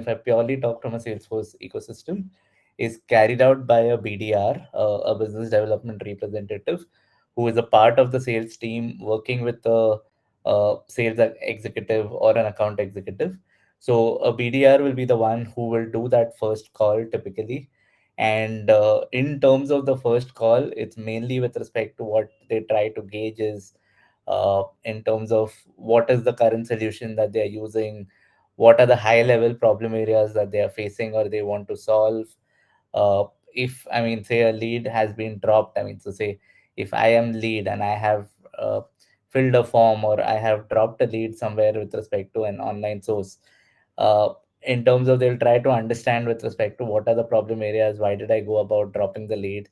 if I purely talk from a Salesforce ecosystem, is carried out by a BDR, a business development representative, who is a part of the sales team working with the sales executive or an account executive. So a BDR will be the one who will do that first call typically. And in terms of the first call, it's mainly with respect to what they try to gauge is in terms of what is the current solution that they are using, what are the high level problem areas that they are facing or they want to solve. If I mean, say a lead has been dropped, I mean, so say if I am lead and I have filled a form or I have dropped a lead somewhere with respect to an online source, uh, in terms of they'll try to understand with respect to what are the problem areas, why did I go about dropping the lead,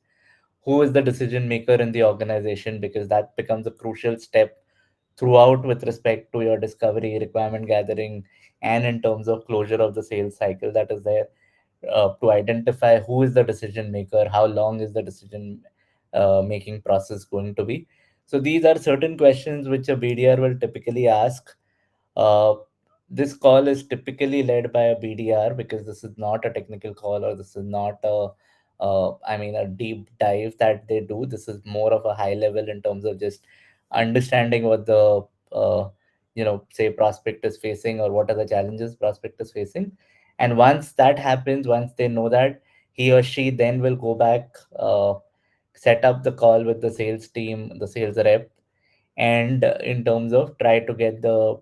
who is the decision maker in the organization, because that becomes a crucial step throughout with respect to your discovery, requirement gathering, and in terms of closure of the sales cycle that is there, to identify who is the decision maker, how long is the decision making process going to be. So these are certain questions which a BDR will typically ask. uh, this call is typically led by a BDR because this is not a technical call, or this is not a, I mean, a deep dive that they do. This is more of a high level in terms of just understanding what the, say prospect is facing or what are the challenges prospect is facing. And once that happens, once they know that, he or she then will go back, set up the call with the sales team, the sales rep, and in terms of try to get the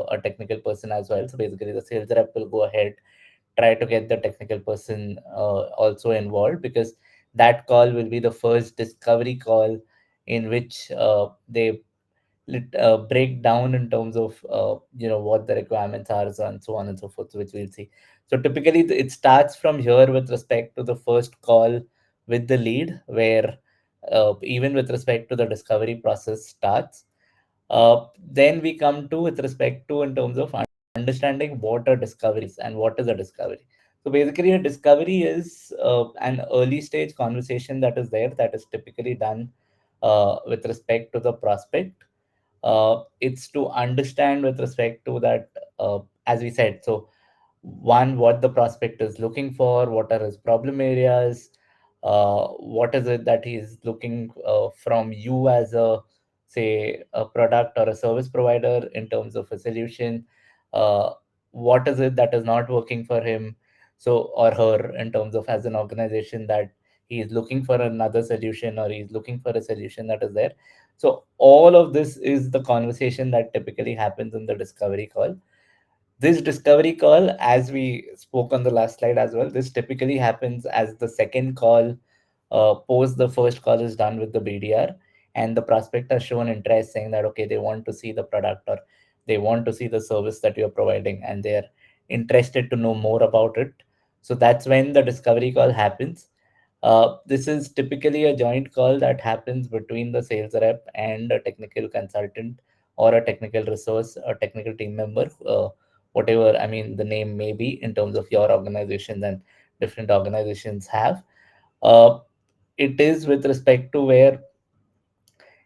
a technical person as well. So basically the sales rep will go ahead, try to get the technical person also involved, because that call will be the first discovery call in which they break down in terms of what the requirements are, and so on and so forth, which we'll see. So typically it starts from here with respect to the first call with the lead, where even with respect to the discovery process starts. Then we come to with respect to in terms of understanding what a discovery is and what is a discovery. So basically, a discovery is an early stage conversation that is there, that is typically done with respect to the prospect. It's to understand with respect to that, as we said. So one, what the prospect is looking for, what are his problem areas, what is it that he's looking from you as a, say, a product or a service provider in terms of a solution, uh, what is it that is not working for him, so, or her, in terms of as an organization, that he is looking for another solution or he's looking for a solution that is there. So all of this is the conversation that typically happens in the discovery call. This discovery call, as we spoke on the last slide as well, this typically happens as the second call, post the first call is done with the BDR, and the prospect has shown interest, saying that okay, they want to see the product or they want to see the service that you're providing, and they're interested to know more about it. So that's when the discovery call happens. This is typically a joint call that happens between the sales rep and a technical consultant or a technical resource, a technical team member, whatever, I mean, the name may be in terms of your organization and different organizations have. Uh, it is with respect to where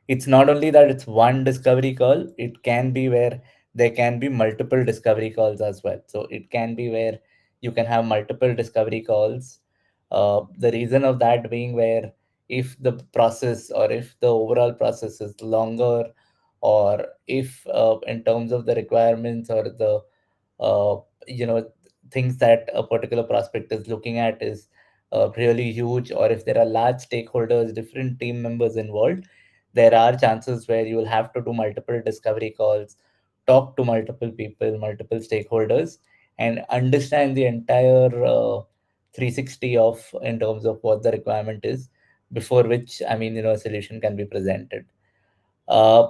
it's not only that it's one discovery call, it can be where there can be multiple discovery calls as well. So it can be where you can have multiple discovery calls. The reason of that being where if the process or if the overall process is longer, or if in terms of the requirements or the uh, you know things that a particular prospect is looking at is really huge, or if there are large stakeholders, different team members involved, there are chances where you will have to do multiple discovery calls, talk to multiple people, multiple stakeholders, and understand the entire 360 of in terms of what the requirement is, before which, I mean, a solution can be presented. uh,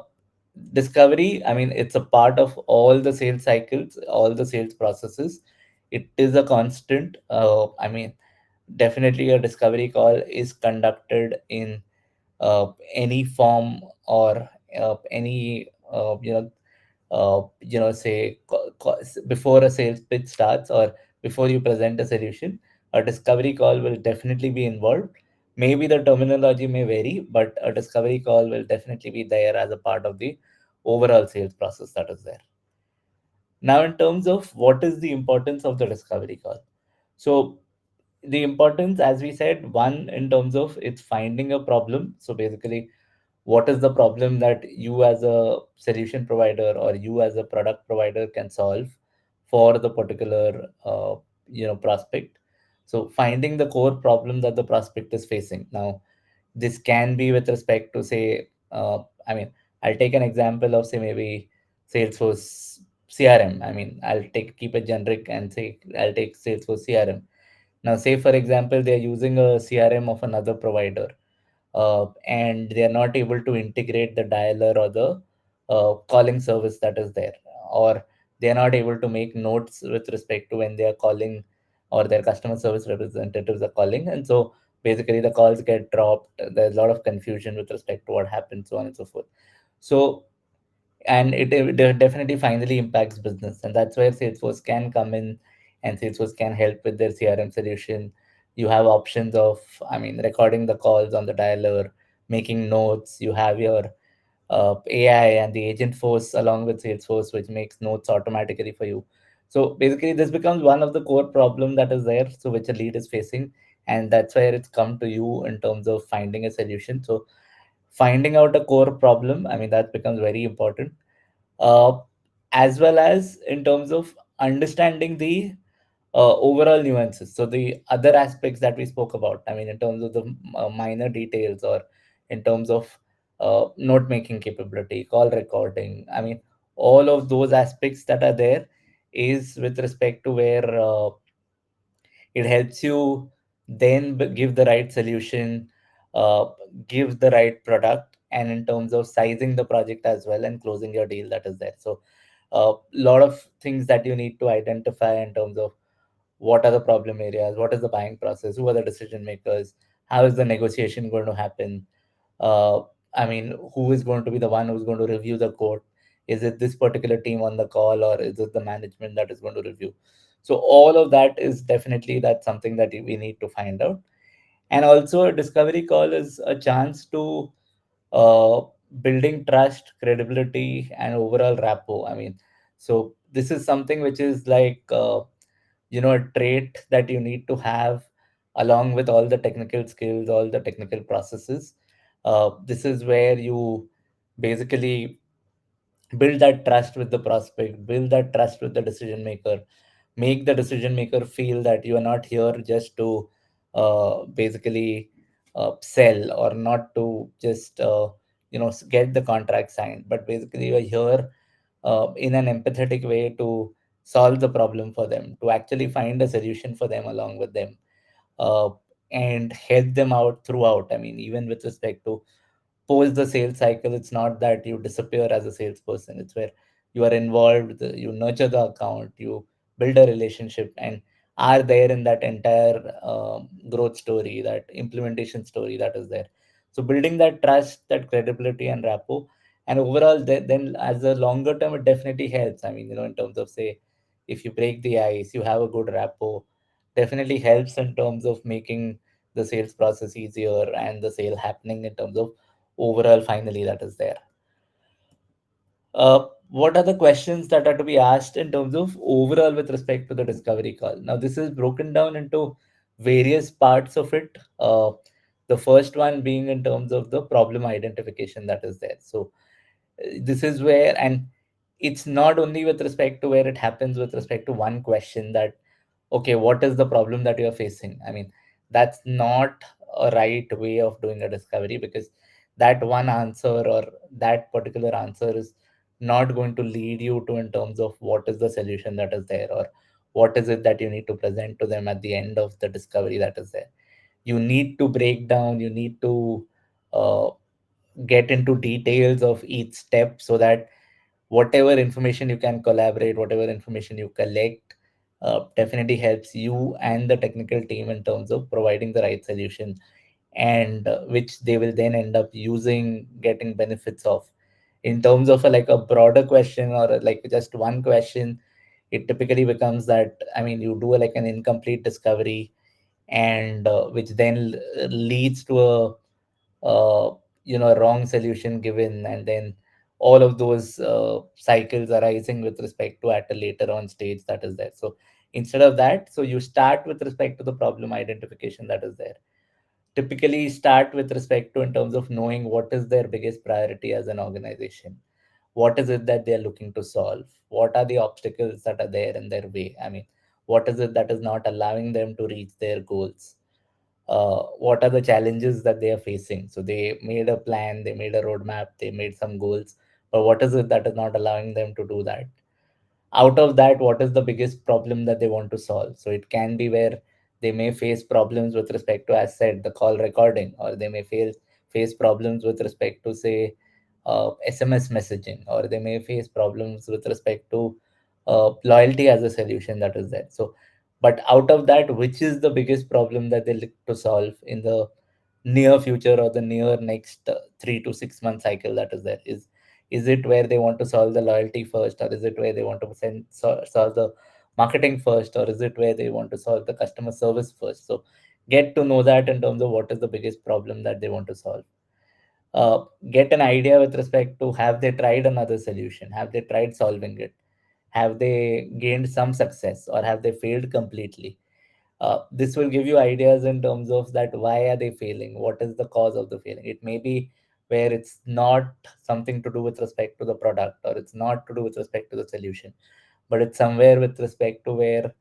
Discovery, I mean, it's a part of all the sales cycles, all the sales processes. It is a constant. I mean, definitely a discovery call is conducted in any form, or any say before a sales pitch starts or before you present a solution, a discovery call will definitely be involved. Maybe the terminology may vary, but a discovery call will definitely be there as a part of the overall sales process that is there. Now, in terms of what is the importance of the discovery call, so the importance, as we said, one, in terms of it's finding a problem. So basically, what is the problem that you as a solution provider or you as a product provider can solve for the particular prospect. So finding the core problem that the prospect is facing. Now, this can be with respect to, say, I mean, I'll take an example of, say, maybe Salesforce CRM. I mean, I'll take keep it generic and say I'll take Salesforce CRM. Now, say for example, they're using a CRM of another provider, and they are not able to integrate the dialer or the calling service that is there, or they are not able to make notes with respect to when they are calling or their customer service representatives are calling. And so basically the calls get dropped. There's a lot of confusion with respect to what happens, so on and so forth. So, and it definitely finally impacts business, and that's where Salesforce can come in, and Salesforce can help with their CRM solution. You have options of, I mean, recording the calls on the dialer, making notes. You have your AI and the agent force along with Salesforce, which makes notes automatically for you. So basically this becomes one of the core problem that is there, so which a lead is facing, and that's where it's come to you in terms of finding a solution. So finding out a core problem, I mean, that becomes very important, uh, as well as in terms of understanding the overall nuances. So the other aspects that we spoke about, I mean, in terms of the minor details, or in terms of note making capability, call recording, I mean, all of those aspects that are there is with respect to where it helps you then give the right solution, uh, give the right product, and in terms of sizing the project as well and closing your deal that is there. So a lot of things that you need to identify in terms of what are the problem areas, what is the buying process, who are the decision makers, how is the negotiation going to happen, uh, I mean, who is going to be the one who's going to review the code? Is it this particular team on the call, or is it the management that is going to review? So all of that is definitely that's something that we need to find out. And also, a discovery call is a chance to uh, building trust, credibility, and overall rapport. I mean, so this is something which is like a trait that you need to have along with all the technical skills, all the technical processes. This is where you basically build that trust with the prospect, build that trust with the decision maker, make the decision maker feel that you are not here just to basically sell, or not to just get the contract signed, but basically you are here in an empathetic way to solve the problem for them, to actually find a solution for them along with them, uh, and help them out throughout. I mean, even with respect to post the sales cycle, it's not that you disappear as a salesperson. It's where you are involved, you nurture the account, you build a relationship, and are there in that entire growth story, that implementation story that is there. So building that trust, that credibility and rapport, and overall, then as a longer term, it definitely helps. I mean, in terms of, say, if you break the ice, you have a good rapport, definitely helps in terms of making the sales process easier and the sale happening in terms of overall finally that is there. What are the questions that are to be asked in terms of overall with respect to the discovery call? Now, this is broken down into various parts of it. The first one being in terms of the problem identification that is there. So, this is where, and it's not only with respect to where it happens with respect to one question that, okay, what is the problem that you're facing? I mean, that's not a right way of doing a discovery, because that one answer or that particular answer is not going to lead you to in terms of what is the solution that is there, or what is it that you need to present to them at the end of the discovery that is there. You need to break down, you need to uh, get into details of each step, so that whatever information you can collaborate, whatever information you collect, definitely helps you and the technical team in terms of providing the right solution, and which they will then end up using, getting benefits of. In terms of like a broader question, or like just one question, it typically becomes that, I mean, you do like an incomplete discovery, and which then leads to a wrong solution given, and then all of those cycles arising with respect to at a later on stage that is there. So instead of that, so you start with respect to the problem identification that is there. Typically start with respect to in terms of knowing what is their biggest priority as an organization. What is it that they're looking to solve? What are the obstacles that are there in their way? I mean, what is it that is not allowing them to reach their goals? What are the challenges that they are facing? So they made a plan, they made a roadmap, they made some goals, but what is it that is not allowing them to do that? Out of that, what is the biggest problem that they want to solve? So it can be where they may face problems with respect to, as said, the call recording, or they may face problems with respect to, say, SMS messaging, or they may face problems with respect to loyalty as a solution that is there. So but out of that, which is the biggest problem that they look to solve in the near future or the near next 3 to 6 month cycle that is there? Is it where they want to solve the loyalty first, or is it where they want to solve the marketing first, or is it where they want to solve the customer service first? So get to know that in terms of what is the biggest problem that they want to solve. Get an idea with respect to, have they tried another solution, have they tried solving it, have they gained some success, or have they failed completely? This will give you ideas in terms of that, why are they failing, what is the cause of the failing. It may be where it's not something to do with respect to the product, or it's not to do with respect to the solution, but it's somewhere with respect to where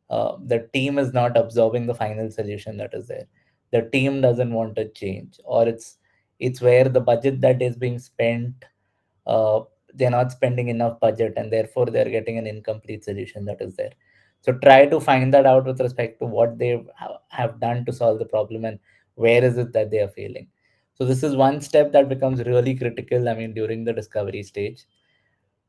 the team is not absorbing the final solution that is there. The team doesn't want to change, or it's where the budget that is being spent, uh, they're not spending enough budget, and therefore they're getting an incomplete solution that is there. So try to find that out with respect to what they have done to solve the problem, and where is it that they are failing. So this is one step that becomes really critical, I mean, during the discovery stage.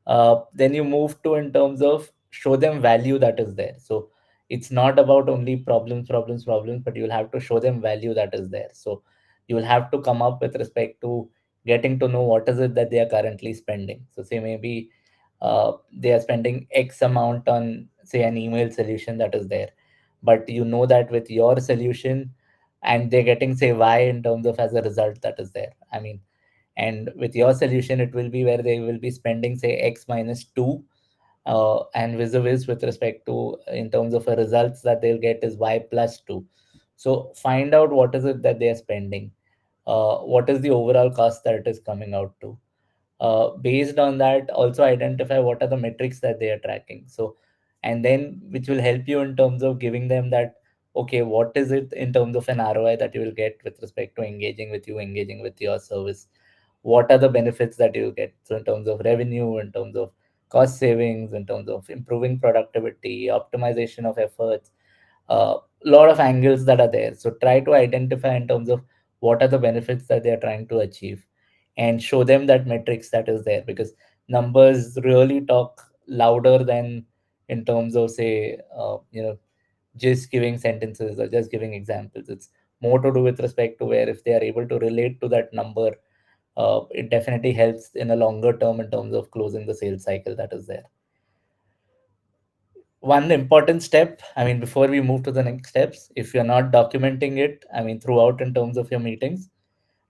Then you move to in terms of show them value that is there. So it's not about only problems, but you'll have to show them value that is there. So you will have to come up with respect to getting to know what is it that they are currently spending. So say maybe they are spending X amount on, say, an email solution that is there, but you know that with your solution, and they're getting, say, Y in terms of as a result that is there. I mean, and with your solution it will be where they will be spending, say, X minus 2, and vis-a-vis with respect to, in terms of a results that they'll get, is Y plus 2. So find out what is it that they are spending, what is the overall cost that it is coming out to. Based on that, also identify what are the metrics that they are tracking. So and then which will help you in terms of giving them that, okay, what is it in terms of an ROI that you will get with respect to engaging with you, engaging with your service. What are the benefits that you'll get? So in terms of revenue, in terms of cost savings, in terms of improving productivity, optimization of efforts, a lot of angles that are there. So try to identify in terms of what are the benefits that they are trying to achieve, and show them that metrics that is there, because numbers really talk louder than in terms of, say, just giving sentences or just giving examples. It's more to do with respect to where if they are able to relate to that number, it definitely helps in a longer term in terms of closing the sales cycle that is there. One important step, I mean, before we move to the next steps, if you're not documenting it, I mean, throughout in terms of your meetings,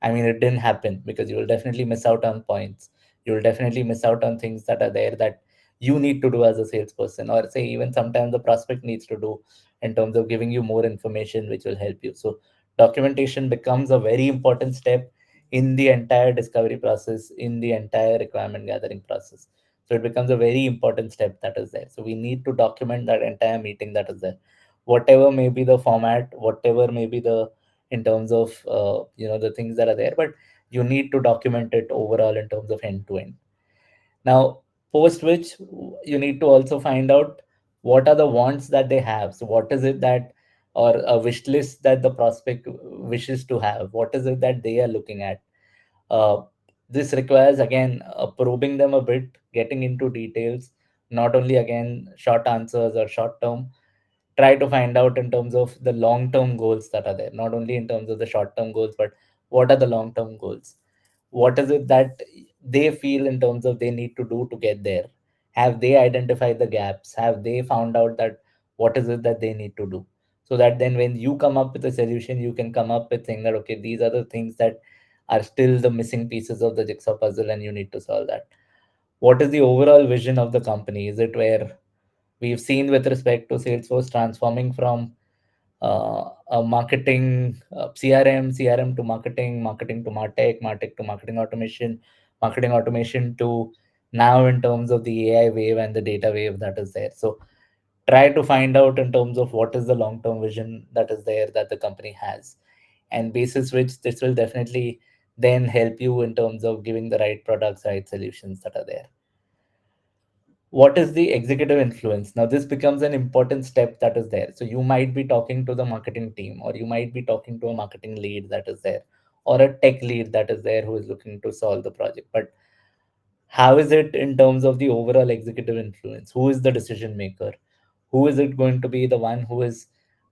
I mean, it didn't happen, because you will definitely miss out on points. You will definitely miss out on things that are there that you need to do as a salesperson, or say even sometimes the prospect needs to do in terms of giving you more information, which will help you. So documentation becomes a very important step in the entire discovery process, in the entire requirement gathering process. So it becomes a very important step that is there. So we need to document that entire meeting that is there. Whatever may be the format, whatever may be the in terms of the things that are there, but you need to document it overall in terms of end to end. Now, post which you need to also find out what are the wants that they have. So what is it that, or a wish list that the prospect wishes to have, what is it that they are looking at. uh, this requires, again, probing them a bit, getting into details, not only again short answers or short term. Try to find out in terms of the long term goals that are there, not only in terms of the short term goals, but what are the long term goals. What is it that they feel in terms of they need to do to get there? Have they identified the gaps? Have they found out that what is it that they need to do? So that then when you come up with a solution, you can come up with saying that, okay, these are the things that are still the missing pieces of the jigsaw puzzle, and you need to solve that. What is the overall vision of the company? Is it where we've seen with respect to Salesforce transforming from a marketing CRM to marketing, marketing to MarTech, MarTech to marketing automation, marketing automation to now in terms of the AI wave and the data wave that is there. So try to find out in terms of what is the long term vision that is there that the company has, and basis which this will definitely then help you in terms of giving the right products, right solutions that are there. What is the executive influence? Now this becomes an important step that is there. So you might be talking to the marketing team, or you might be talking to a marketing lead that is there, or a tech lead that is there who is looking to solve the project. But how is it in terms of the overall executive influence? Who is the decision maker? Who is it going to be the one who is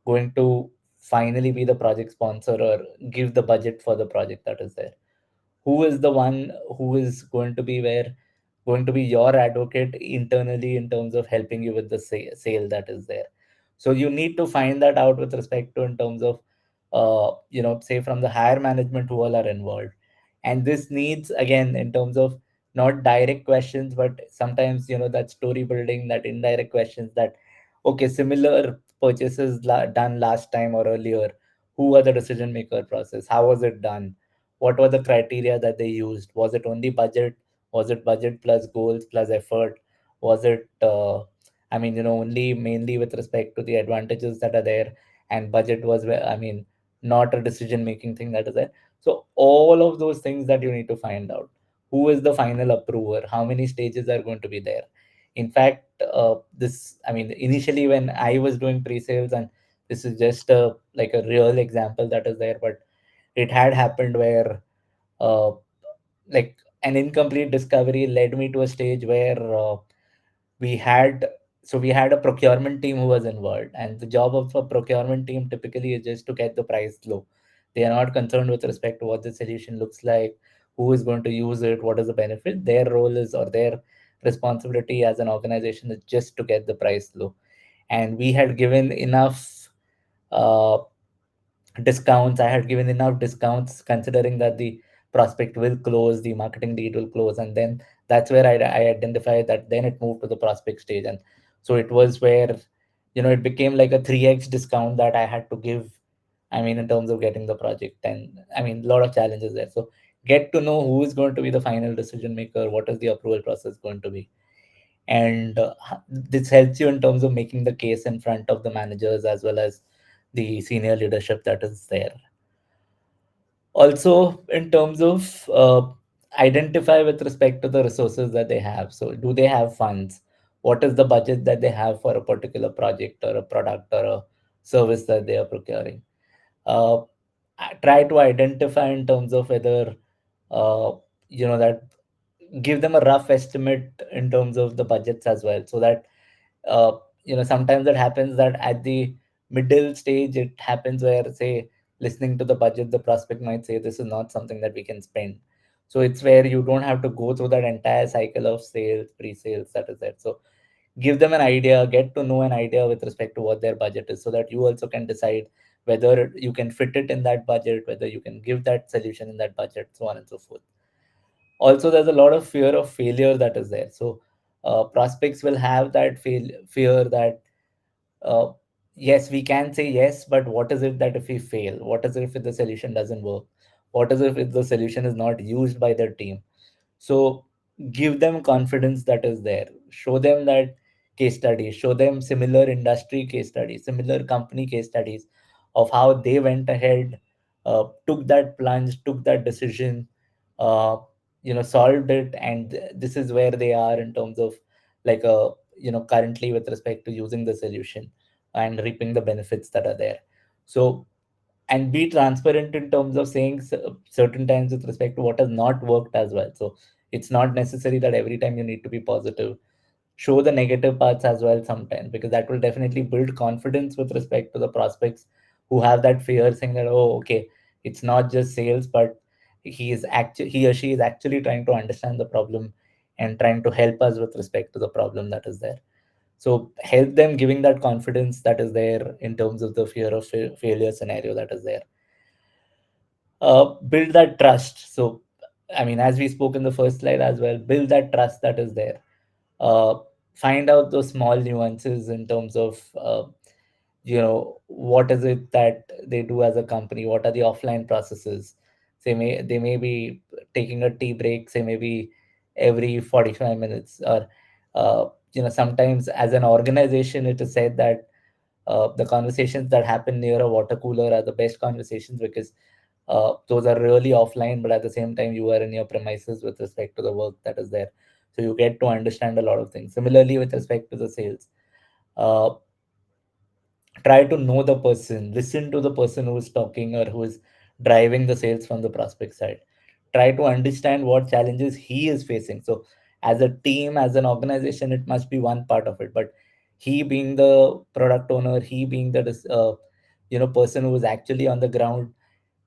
going to finally be the project sponsor or give the budget for the project that is there? Who is the one who is going to be your advocate internally in terms of helping you with the sale that is there? So you need to find that out with respect to in terms of say from the higher management who all are involved. And this needs, again, in terms of not direct questions, but sometimes that story building, that indirect questions, that okay, similar purchases done last time or earlier, who are the decision maker process, how was it done, what were the criteria that they used? Was it only budget? Was it budget plus goals plus effort? Was it only mainly with respect to the advantages that are there, and budget was not a decision making thing that is there? So all of those things that you need to find out. Who is the final approver? How many stages are going to be there? In fact, initially when I was doing pre-sales, and this is just like a real example that is there, but it had happened where uh, like an incomplete discovery led me to a stage where we had we had a procurement team who was involved, and the job of a procurement team typically is just to get the price low. They are not concerned with respect to what the solution looks like, who is going to use it, what is the benefit. Their role is, or their responsibility as an organization, is just to get the price low. And we had given enough uh, discounts. I had given enough discounts considering that the prospect will close, the marketing lead will close, and then that's where I identified that then it moved to the prospect stage. And so it was where it became like a 3x discount that I had to give, in terms of getting the project. And a lot of challenges there. So get to know who is going to be the final decision maker, what is the approval process going to be. And this helps you in terms of making the case in front of the managers as well as the senior leadership that is there. Also in terms of identify with respect to the resources that they have. So do they have funds? What is the budget that they have for a particular project or a product or a service that they are procuring? Try to identify in terms of whether uh, that give them a rough estimate in terms of the budgets as well, so that uh, sometimes it happens that at the middle stage it happens where, say, listening to the budget, the prospect might say this is not something that we can spend. So it's where you don't have to go through that entire cycle of sales, pre-sales, that is that. So give them an idea, get to know an idea with respect to what their budget is, so that you also can decide whether you can fit it in that budget, whether you can give that solution in that budget, so on and so forth. Also, there's a lot of fear of failure that is there. So prospects will have that fear that uh, yes, we can say yes, but what is it that if we fail? What is it if the solution doesn't work? What is it if the solution is not used by their team? So give them confidence that is there. Show them that case studies, show them similar industry case studies, similar company case studies of how they went ahead, took that plunge, took that decision, uh, solved it, and this is where they are in terms of like currently with respect to using the solution and reaping the benefits that are there. So, and be transparent in terms of saying certain times with respect to what has not worked as well. So it's not necessary that every time you need to be positive. Show the negative parts as well sometimes, because that will definitely build confidence with respect to the prospects who have that fear, saying that, oh, okay, it's not just sales, but he or she is actually trying to understand the problem and trying to help us with respect to the problem that is there. So help them giving that confidence that is there in terms of the fear of failure scenario that is there. Build that trust. So, I mean, as we spoke in the first slide as well, build that trust that is there. uh, find out those small nuances in terms of what is it that they do as a company, what are the offline processes. They may be taking a tea break, say maybe every 45 minutes, or sometimes as an organization it is said that the conversations that happen near a water cooler are the best conversations, because those are really offline, but at the same time you are in your premises with respect to the work that is there, so you get to understand a lot of things. Similarly, with respect to the sales, uh, try to know the person, listen to the person who is talking or who is driving the sales from the prospect side. Try to understand what challenges he is facing. So as a team, as an organization, it must be one part of it, but he being the product owner, he being the person who is actually on the ground,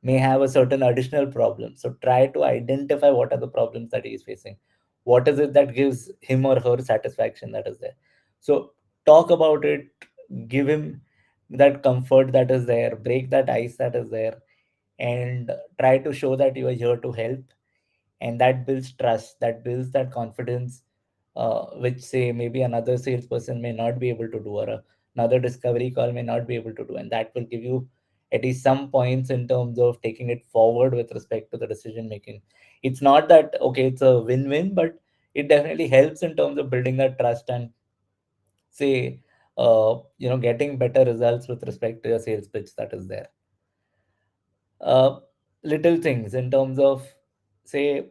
may have a certain additional problem. So try to identify what are the problems that he is facing. What is it that gives him or her satisfaction that is there? So talk about it, give him that comfort that is there, break that ice that is there, and try to show that you are here to help. And that builds trust, that builds that confidence, which say maybe another salesperson may not be able to do, or another discovery call may not be able to do, and that will give you at least some points in terms of taking it forward with respect to the decision making. It's not that okay it's a win-win, but it definitely helps in terms of building that trust and say getting better results with respect to your sales pitch that is there. uh, Little things in terms of say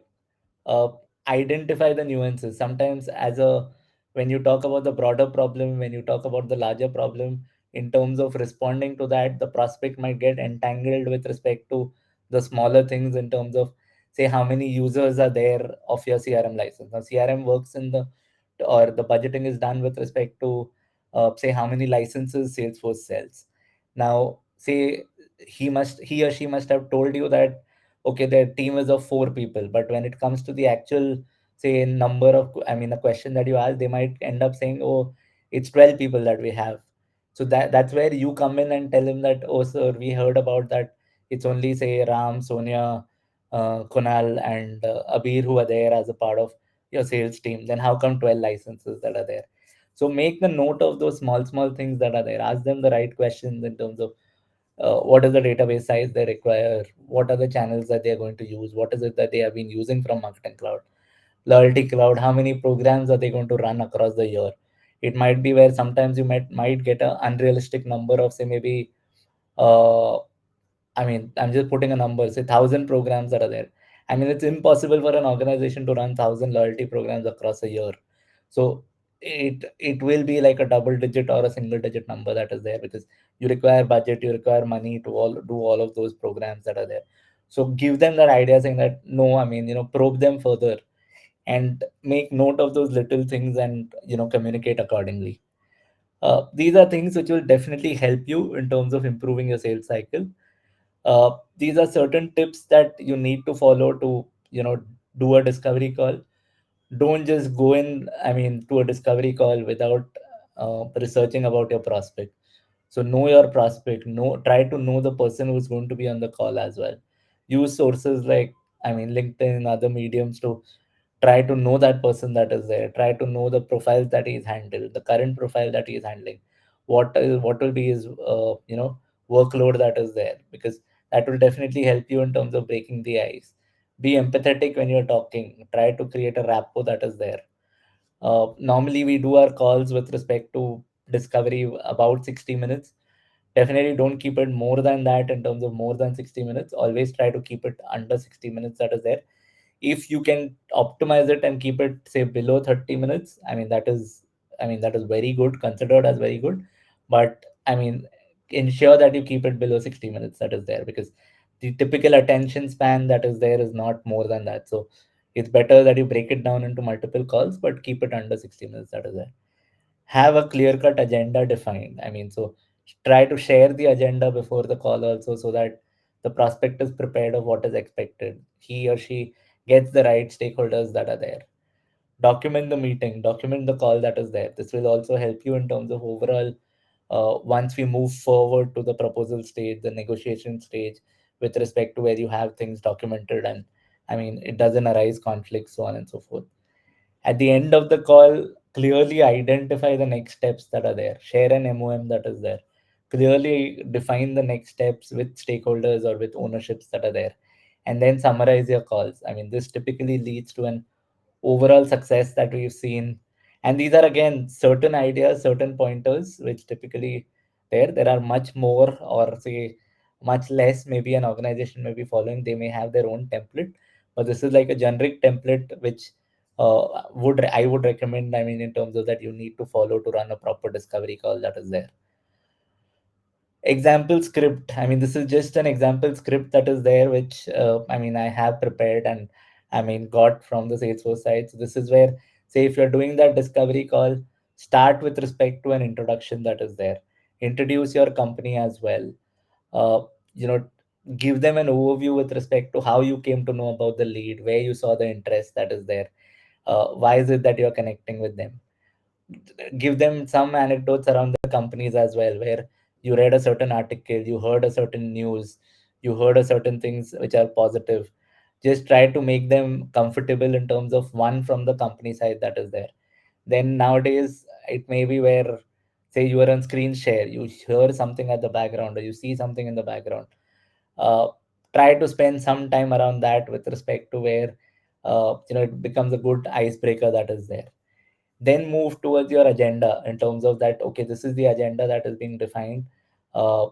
uh, identify the nuances. Sometimes as a when you talk about the broader problem, when you talk about the larger problem, in terms of responding to that, the prospect might get entangled with respect to the smaller things in terms of say how many users are there of your CRM license. Now CRM works in the or the budgeting is done with respect to say how many licenses Salesforce sells. Now say he or she must have told you that okay their team is of 4 people, but when it comes to the actual say number of, I mean, the question that you ask, they might end up saying, oh, it's 12 people that we have. So that's where you come in and tell him that, oh sir, we heard about that it's only say Ram, Sonia, Kunal and Abir who are there as a part of your sales team. Then how come 12 licenses that are there? So make the note of those small things that are there. Ask them the right questions in terms of what is the database size they require, what are the channels that they are going to use, what is it that they have been using from Marketing Cloud, Loyalty Cloud, how many programs are they going to run across the year. It might be where sometimes you might get an unrealistic number of say maybe uh, I mean, I'm just putting a number, say 1,000 programs that are there. I mean, it's impossible for an organization to run 1,000 loyalty programs across a year. So it will be like a double digit or a single digit number that is there, because you require budget, you require money to all do all of those programs that are there. So give them that idea saying that no, I mean, probe them further and make note of those little things and communicate accordingly. These are things which will definitely help you in terms of improving your sales cycle. These are certain tips that you need to follow to do a discovery call. Don't just go in, I mean, to a discovery call without researching about your prospect. So know your prospect, try to know the person who's going to be on the call as well. Use sources like, I mean, LinkedIn and other mediums to try to know that person that is there. Try to know the profiles that he's handled, the current profile that he's handling. What will be his workload that is there, because that will definitely help you in terms of breaking the ice. Be empathetic when you're talking. Try to create a rapport that is there. Normally, we do our calls with respect to discovery about 60 minutes. Definitely don't keep it more than that in terms of more than 60 minutes. Always try to keep it under 60 minutes that is there. If you can optimize it and keep it say below 30 minutes, I mean that is very good, considered as very good. But I mean, ensure that you keep it below 60 minutes that is there, because the typical attention span that is there is not more than that. So it's better that you break it down into multiple calls, but keep it under 60 minutes that is there. Have a clear cut agenda defined. I mean, so try to share the agenda before the call also, so that the prospect is prepared of what is expected. He or she gets the right stakeholders that are there. Document the meeting, document the call that is there. This will also help you in terms of overall once we move forward to the proposal stage, the negotiation stage, with respect to where you have things documented, and I mean it doesn't arise conflicts, so on and so forth. At the end of the call, clearly identify the next steps that are there, share an MOM that is there, clearly define the next steps with stakeholders or with ownerships that are there, and then summarize your calls. I mean, this typically leads to an overall success that we've seen. And these are again certain ideas, certain pointers, which typically there are much more, or say much less, maybe an organization may be following. They may have their own template, but this is like a generic template which would I would recommend. I mean, in terms of that, you need to follow to run a proper discovery call that is there. Example script. I mean, this is just an example script that is there, which I mean, I have prepared and I mean, got from the Salesforce side. So this is where, say, if you're doing that discovery call, start with respect to an introduction that is there. Introduce your company as well. Uh, you know, give them an overview with respect to how you came to know about the lead, where you saw the interest that is there. Why is it that you're connecting with them? Give them some anecdotes around the companies as well, where you read a certain article, you heard a certain news, you heard a certain things which are positive. Just try to make them comfortable in terms of one from the company side that is there. Then nowadays it may be where, say, you are on screen share, you hear something at the background or you see something in the background. uh, Try to spend some time around that with respect to where it becomes a good icebreaker that is there. Then move towards your agenda in terms of that, okay, this is the agenda that is being defined. uh,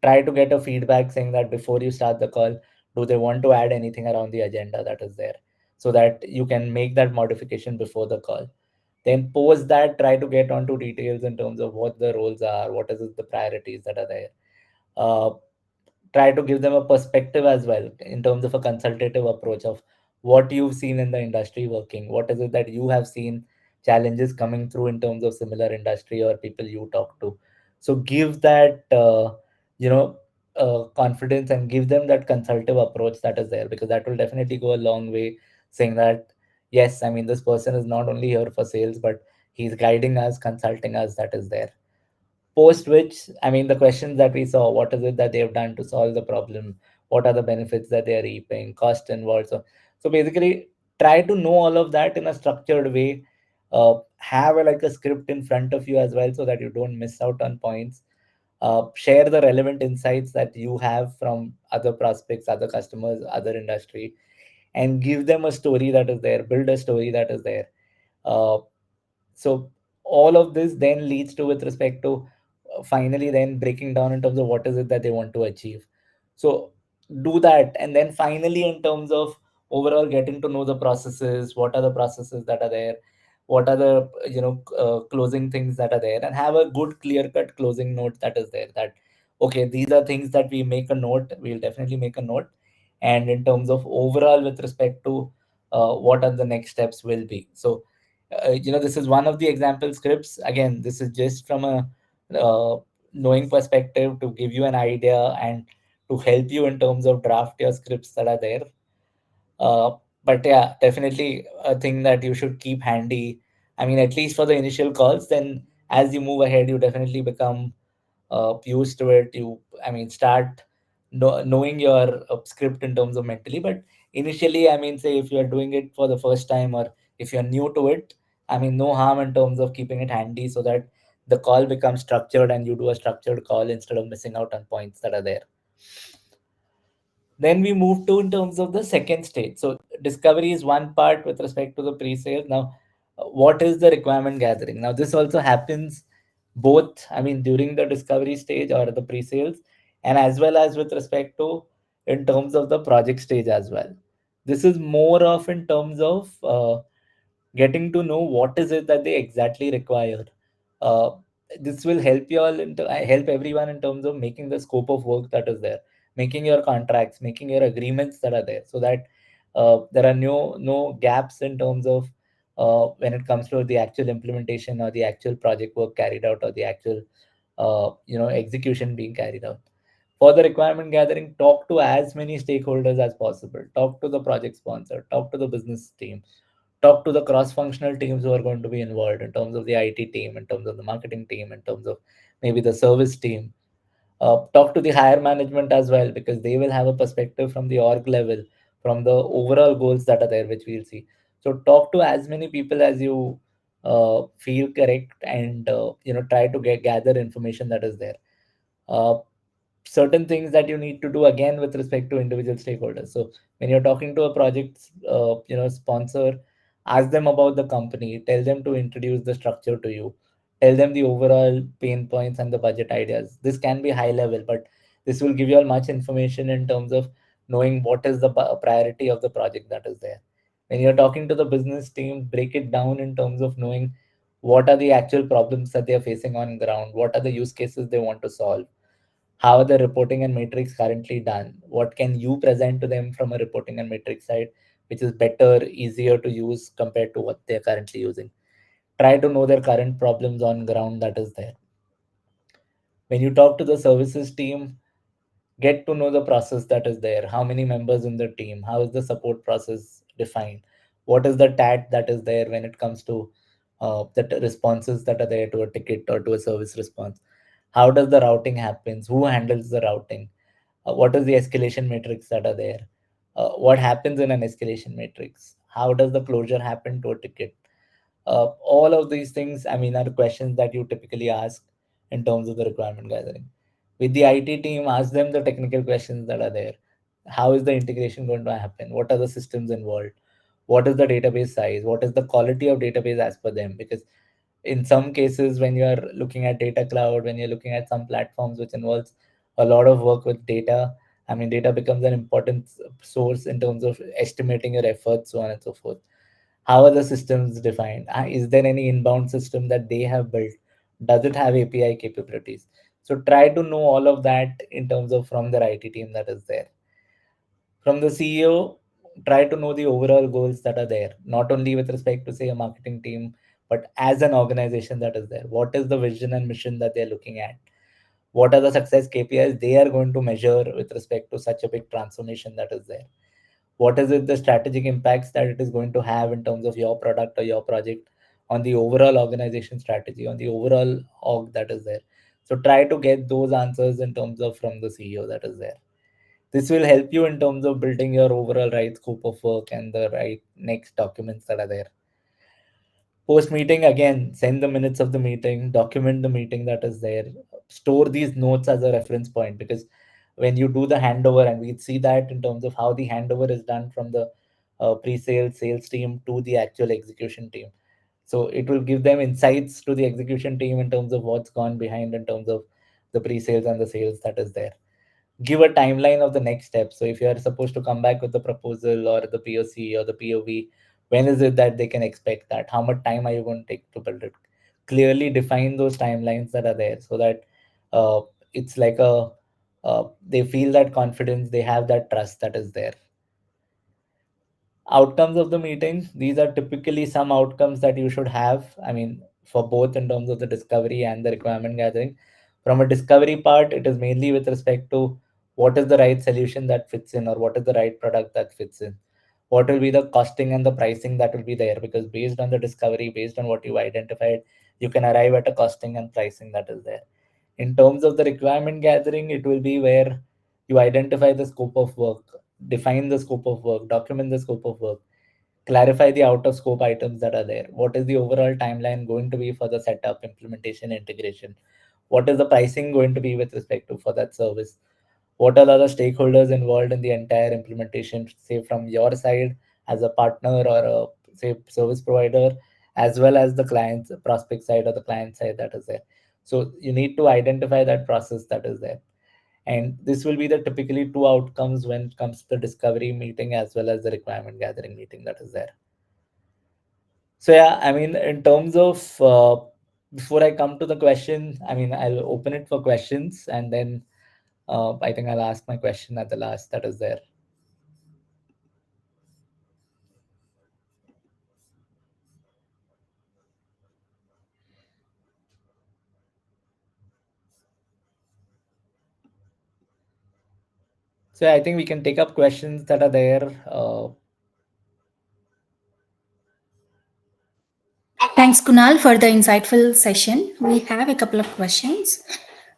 Try to get a feedback saying that before you start the call, do they want to add anything around the agenda that is there, so that you can make that modification before the call. Then post that, try to get onto details in terms of what the roles are, what is it, the priorities that are there. uh, Try to give them a perspective as well in terms of a consultative approach of what you've seen in the industry working, what is it that you have seen challenges coming through in terms of similar industry or people you talk to. So give that you know confidence and give them that consultative approach that is there, because that will definitely go a long way, saying that yes, I mean, this person is not only here for sales, but he's guiding us, consulting us, that is there. Post which, I mean, the questions that we saw, what is it that they have done to solve the problem, what are the benefits that they are reaping, cost involved. So basically try to know all of that in a structured way. Have like a script in front of you as well, so that you don't miss out on points. Share the relevant insights that you have from other prospects, other customers, other industry, and give them a story that is there, build a story that is there. Uh, so all of this then leads to, with respect to finally then breaking down in terms of what is it that they want to achieve. So do that, and then finally in terms of overall getting to know the processes, what are the processes that are there, what are the closing things that are there, and have a good clear cut closing note that is there, that okay, these are things that we make a note, we'll definitely make a note. And in terms of overall with respect to what are the next steps will be. So this is one of the example scripts. Again, this is just from a uh, knowing perspective to give you an idea and to help you in terms of draft your scripts that are there. uh, but yeah, definitely a thing that you should keep handy. I mean, at least for the initial calls. Then as you move ahead, you definitely become used to it. You, I mean, start knowing your script in terms of mentally. But initially, I mean, say if you are doing it for the first time, or if you're new to it, I mean, no harm in terms of keeping it handy, so that the call becomes structured and you do a structured call instead of missing out on points that are there. Then we move to in terms of the second stage. So discovery is one part with respect to the pre-sale. Now, what is the requirement gathering? Now, this also happens both, I mean, during the discovery stage or the pre-sales, and as well as with respect to in terms of the project stage as well. This is more of in terms of getting to know what is it that they exactly require. Uh, this will help you all help everyone in terms of making the scope of work that is there, making your contracts, making your agreements that are there, so that there are no gaps in terms of when it comes to the actual implementation or the actual project work carried out, or the actual execution being carried out. For the requirement gathering, talk to as many stakeholders as possible. Talk to the project sponsor, talk to the business team, talk to the cross-functional teams who are going to be involved in terms of the IT team, in terms of the marketing team, in terms of maybe the service team. Talk to the higher management as well, because they will have a perspective from the org level, from the overall goals that are there, which we'll see. So talk to as many people as you feel correct, and try to gather information that is there. uh, Certain things that you need to do again with respect to individual stakeholders. So when you're talking to a project sponsor, ask them about the company, tell them to introduce the structure to you, tell them the overall pain points and the budget ideas. This can be high level, but this will give you all much information in terms of knowing what is the priority of the project that is there. When you're talking to the business team, break it down in terms of knowing what are the actual problems that they are facing on ground, what are the use cases they want to solve, how are the reporting and matrix currently done, what can you present to them from a reporting and matrix side, which is better, easier to use compared to what they're currently using. Try to know their current problems on ground that is there. When you talk to the services team, get to know the process that is there, how many members in the team, how is the support process defined, what is the tat that is there when it comes to the responses that are there to a ticket or to a service response. How does the routing happens, who handles the routing, what is the escalation matrix that are there, what happens in an escalation matrix, how does the closure happen to a ticket. All of these things, I mean, are questions that you typically ask in terms of the requirement gathering. With the IT team, ask them the technical questions that are there. How is the integration going to happen, what are the systems involved, what is the database size, what is the quality of database as per them. Because in some cases, when you are looking at data cloud, when you're looking at some platforms which involves a lot of work with data, I mean, data becomes an important source in terms of estimating your efforts, so on and so forth. How are the systems defined? Is there any inbound system that they have built? Does it have API capabilities? So try to know all of that in terms of from their IT team that is there. From the CEO, try to know the overall goals that are there, not only with respect to say a marketing team, but as an organization that is there. What is the vision and mission that they're looking at? What are the success KPIs they are going to measure with respect to such a big transformation that is there? What is it the strategic impacts that it is going to have in terms of your product or your project on the overall organization strategy, on the overall org that is there? So try to get those answers in terms of from the CEO that is there. This will help you in terms of building your overall right scope of work and the right next documents that are there. Post meeting, again, send the minutes of the meeting, document the meeting that is there, store these notes as a reference point. Because when you do the handover, and we see that in terms of how the handover is done from the pre-sales sales team to the actual execution team. So it will give them insights to the execution team in terms of what's gone behind in terms of the pre-sales and the sales that is there. Give a timeline of the next step. So if you are supposed to come back with the proposal or the POC or the POV, when is it that they can expect that? How much time are you going to take to build it? Clearly define those timelines that are there, so that uh, it's like a they feel that confidence, they have that trust that is there. Outcomes of the meeting, these are typically some outcomes that you should have, I mean, for both in terms of the discovery and the requirement gathering. From a discovery part, it is mainly with respect to what is the right solution that fits in, or what is the right product that fits in, what will be the costing and the pricing that will be there. Because based on the discovery, based on what you identified, you can arrive at a costing and pricing that is there. In terms of the requirement gathering, it will be where you identify the scope of work, define the scope of work, document the scope of work, clarify the out of scope items that are there. What is the overall timeline going to be for the setup, implementation, integration? What is the pricing going to be with respect to for that service? What are the other stakeholders involved in the entire implementation, say from your side as a partner or a say service provider, as well as the client's prospect side or the client side that is there. So you need to identify that process that is there. And this will be the typically two outcomes when it comes to the discovery meeting as well as the requirement gathering meeting that is there. So yeah, I mean, in terms of before I come to the question, I mean, I'll open it for questions, and then I think I'll ask my question at the last that is there. So I think we can take up questions that are there. Thanks, Kunal, for the insightful session. We have a couple of questions.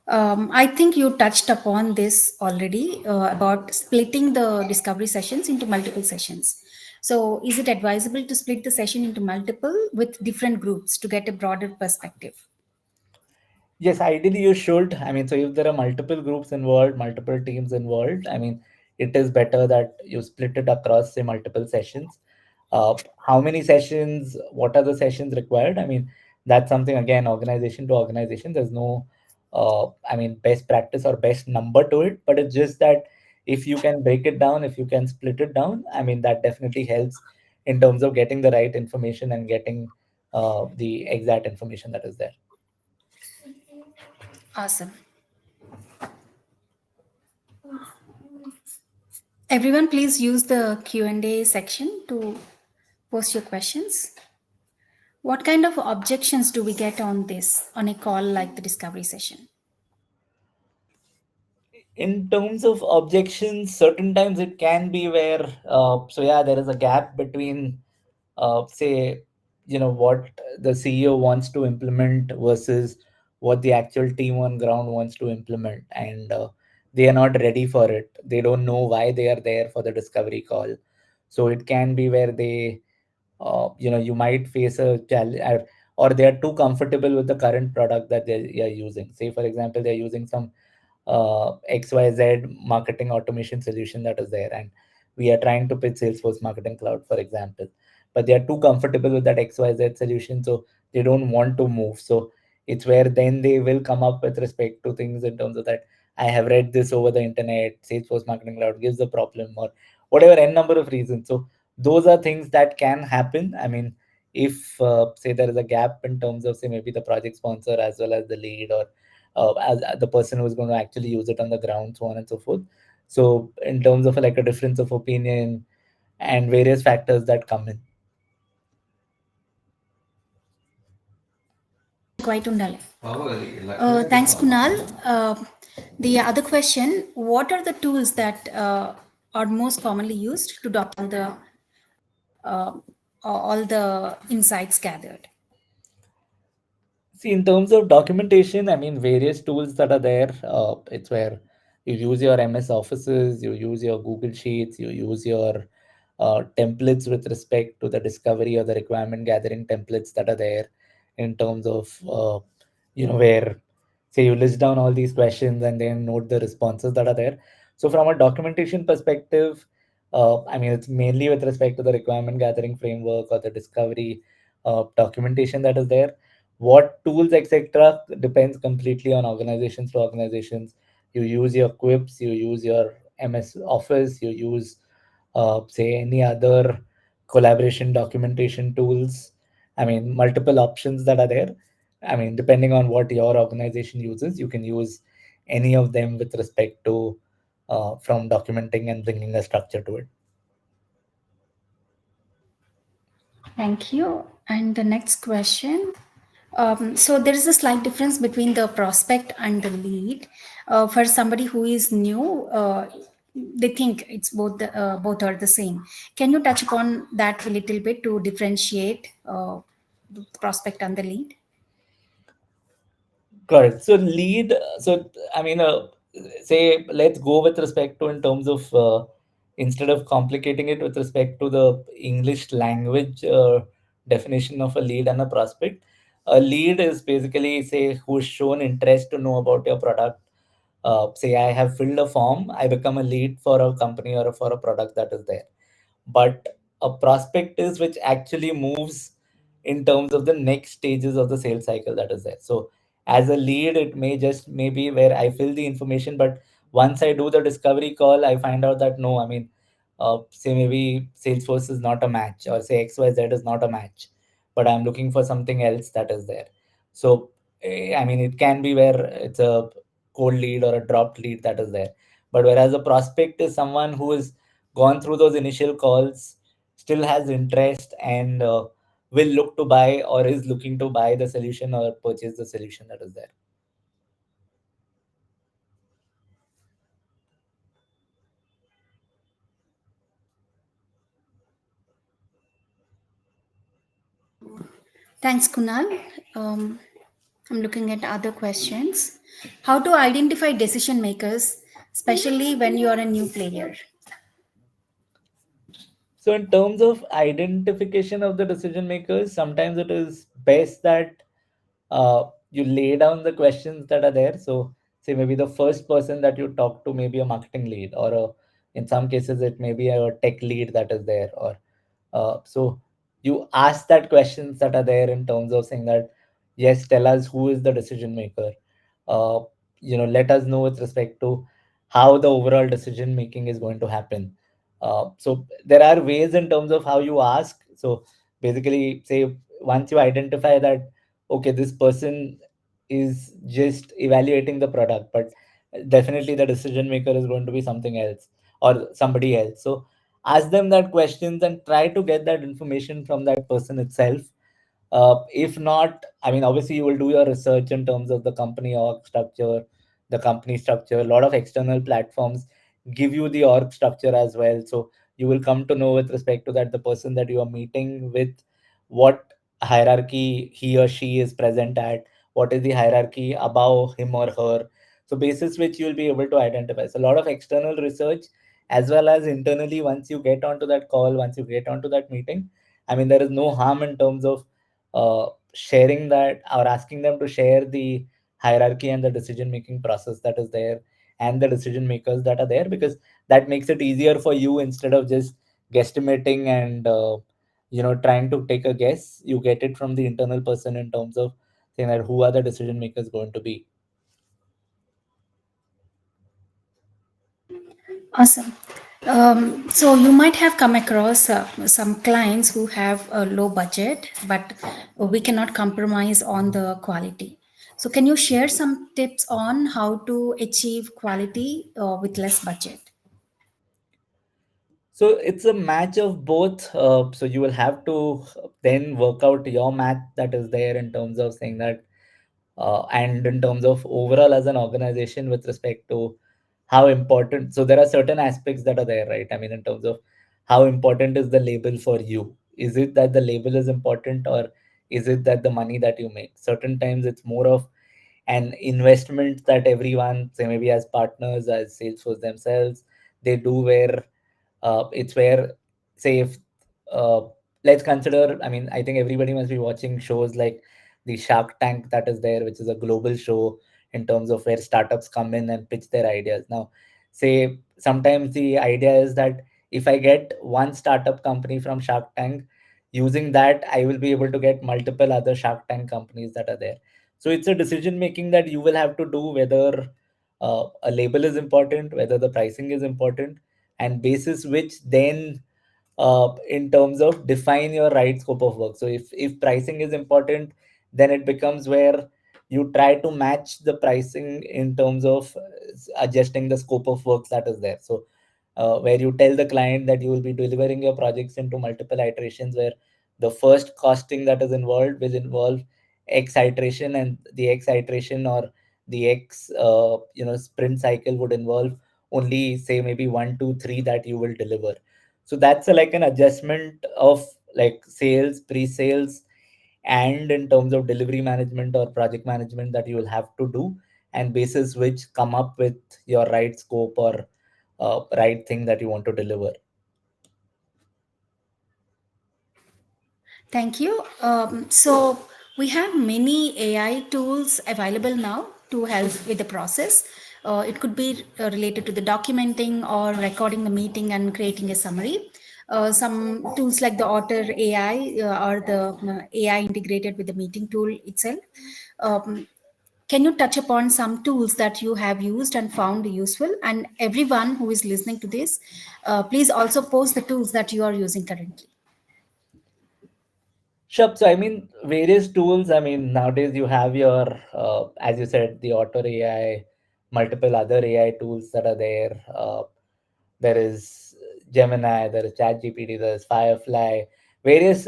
I think you touched upon this already about splitting the discovery sessions into multiple sessions. So, is it advisable to split the session into multiple with different groups to get a broader perspective? Yes, ideally you should. I mean, so if there are multiple groups involved, multiple teams involved, I mean, it is better that you split it across, say, multiple sessions. How many sessions? What are the sessions required? I mean, that's something again, organization to organization. There's no, I mean, best practice or best number to it, but it's just that if you can break it down, if you can split it down, I mean, that definitely helps in terms of getting the right information and getting the exact information that is there. Awesome. Everyone, please use the Q&A section to post your questions. What kind of objections do we get on this on a call like the discovery session? In terms of objections, certain times it can be where so yeah, there is a gap between say, what the CEO wants to implement versus what the actual team on ground wants to implement, and they are not ready for it. They don't know why they are there for the discovery call. So it can be where they you might face a challenge, or they are too comfortable with the current product that they are using. Say for example, they're using some XYZ marketing automation solution that is there. And we are trying to pitch Salesforce Marketing Cloud, for example. But they are too comfortable with that XYZ solution, so they don't want to move. So it's where then they will come up with respect to things in terms of that. I have read this over the internet, Salesforce Marketing Cloud gives a problem, or whatever n number of reasons. So those are things that can happen. I mean, if say there is a gap in terms of, say, maybe the project sponsor as well as the lead, or as the person who's going to actually use it on the ground, so on and so forth. So in terms of like a difference of opinion and various factors that come in. Quite undale. Thanks, Kunal. The other question: what are the tools that are most commonly used to document the all the insights gathered? See, in terms of documentation, I mean, various tools that are there. It's where you use your MS Offices, you use your Google Sheets, you use your templates with respect to the discovery or the requirement gathering templates that are there, in terms of, where, say, you list down all these questions and then note the responses that are there. So, from a documentation perspective, I mean, it's mainly with respect to the requirement gathering framework or the discovery documentation that is there. What tools, etc., depends completely on organizations to organizations. You use your Quips, you use your MS Office, you use say any other collaboration documentation tools. I mean, multiple options that are there. I mean, depending on what your organization uses, you can use any of them with respect to from documenting and bringing a structure to it. Thank you. And the next question. So there is a slight difference between the prospect and the lead. For somebody who is new, they think it's both are the same. Can you touch upon that a little bit to differentiate the prospect and the lead? Correct. So lead. So I mean, say let's go with respect to, in terms of instead of complicating it with respect to the English language definition of a lead and a prospect. A lead is basically, say, who's shown interest to know about your product. Say I have filled a form, I become a lead for a company or for a product that is there. But a prospect is which actually moves in terms of the next stages of the sales cycle that is there. So as a lead, it may just maybe where I fill the information, but once I do the discovery call, I find out that no, I mean, say maybe Salesforce is not a match, or say XYZ is not a match, but I'm looking for something else that is there. So I mean, it can be where it's a cold lead or a dropped lead that is there. But whereas a prospect is someone who has gone through those initial calls, still has interest, and will look to buy or is looking to buy the solution or purchase the solution that is there. Thanks, Kunal. Um, I'm looking at other questions. How to identify decision makers, especially when you are a new player? So, in terms of identification of the decision makers, sometimes it is best that you lay down the questions that are there. So, say maybe the first person that you talk to, maybe a marketing lead, or in some cases, it may be a tech lead that is there. Or so you ask that questions that are there in terms of saying that, yes, tell us who is the decision maker. Uh, let us know with respect to how the overall decision making is going to happen. So there are ways in terms of how you ask. So basically, say once you identify that, okay, this person is just evaluating the product, but definitely the decision maker is going to be something else or somebody else. So ask them that questions and try to get that information from that person itself. If not, I mean, obviously, you will do your research in terms of the company org structure, the company structure. A lot of external platforms give you the org structure as well. So you will come to know with respect to that the person that you are meeting with, what hierarchy he or she is present at, what is the hierarchy above him or her. So basis which you will be able to identify. So a lot of external research as well as internally once you get onto that call, once you get onto that meeting. I mean, there is no harm in terms of sharing that or asking them to share the hierarchy and the decision making process that is there and the decision makers that are there, because that makes it easier for you instead of just guesstimating and trying to take a guess. You get it from the internal person in terms of saying that who are the decision makers going to be. Awesome. So you might have come across some clients who have a low budget, but we cannot compromise on the quality. So can you share some tips on how to achieve quality with less budget? So it's a match of both. So you will have to then work out your math that is there in terms of saying that, and in terms of overall as an organization with respect to how important. So there are certain aspects that are there, right? I mean, in terms of how important is the label for you? Is it that the label is important, or is it that the money that you make? Certain times it's more of an investment that everyone, say maybe as partners, as Salesforce themselves, they do, where it's where, say if uh, let's consider, I mean, I think everybody must be watching shows like the Shark Tank that is there, which is a global show in terms of where startups come in and pitch their ideas. Now, say sometimes the idea is that if I get one startup company from Shark Tank, using that I will be able to get multiple other Shark Tank companies that are there. So it's a decision making that you will have to do, whether a label is important, whether the pricing is important, and basis which then in terms of define your right scope of work. So if pricing is important, then it becomes where you try to match the pricing in terms of adjusting the scope of work that is there. So where you tell the client that you will be delivering your projects into multiple iterations, where the first costing that is involved will involve x iteration, and the x iteration or the x sprint cycle would involve only, say maybe 1 2 3 that you will deliver. So that's like an adjustment of like sales, pre-sales, and in terms of delivery management or project management that you will have to do, and basis which come up with your right scope or right thing that you want to deliver. Thank you. So we have many AI tools available now to help with the process. It could be related to the documenting or recording the meeting and creating a summary. Some tools like the Otter AI or the AI integrated with the meeting tool itself. Um, can you touch upon some tools that you have used and found useful? And everyone who is listening to this, please also post the tools that you are using currently. Sure. So, I mean, various tools. I mean, nowadays you have your, as you said, the Otter AI, multiple other AI tools that are there. There is Gemini, there is ChatGPT, there is Firefly, various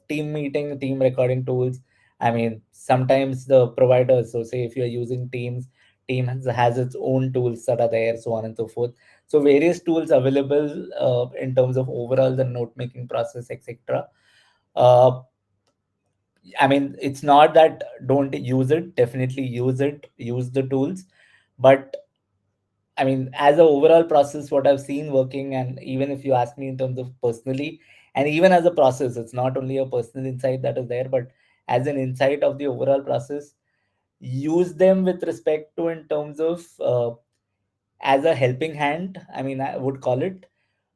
team meeting, team recording tools. I mean, sometimes the providers, so say if you're using Teams, Team has its own tools that are there, so on and so forth. So various tools available in terms of overall the note making process, etc. I mean, it's not that don't use it, definitely use it, use the tools. But I mean, as a overall process, what I've seen working, and even if you ask me in terms of personally, and even as a process, it's not only a personal insight that is there, but as an insight of the overall process, use them with respect to in terms of as a helping hand. I mean, I would call it,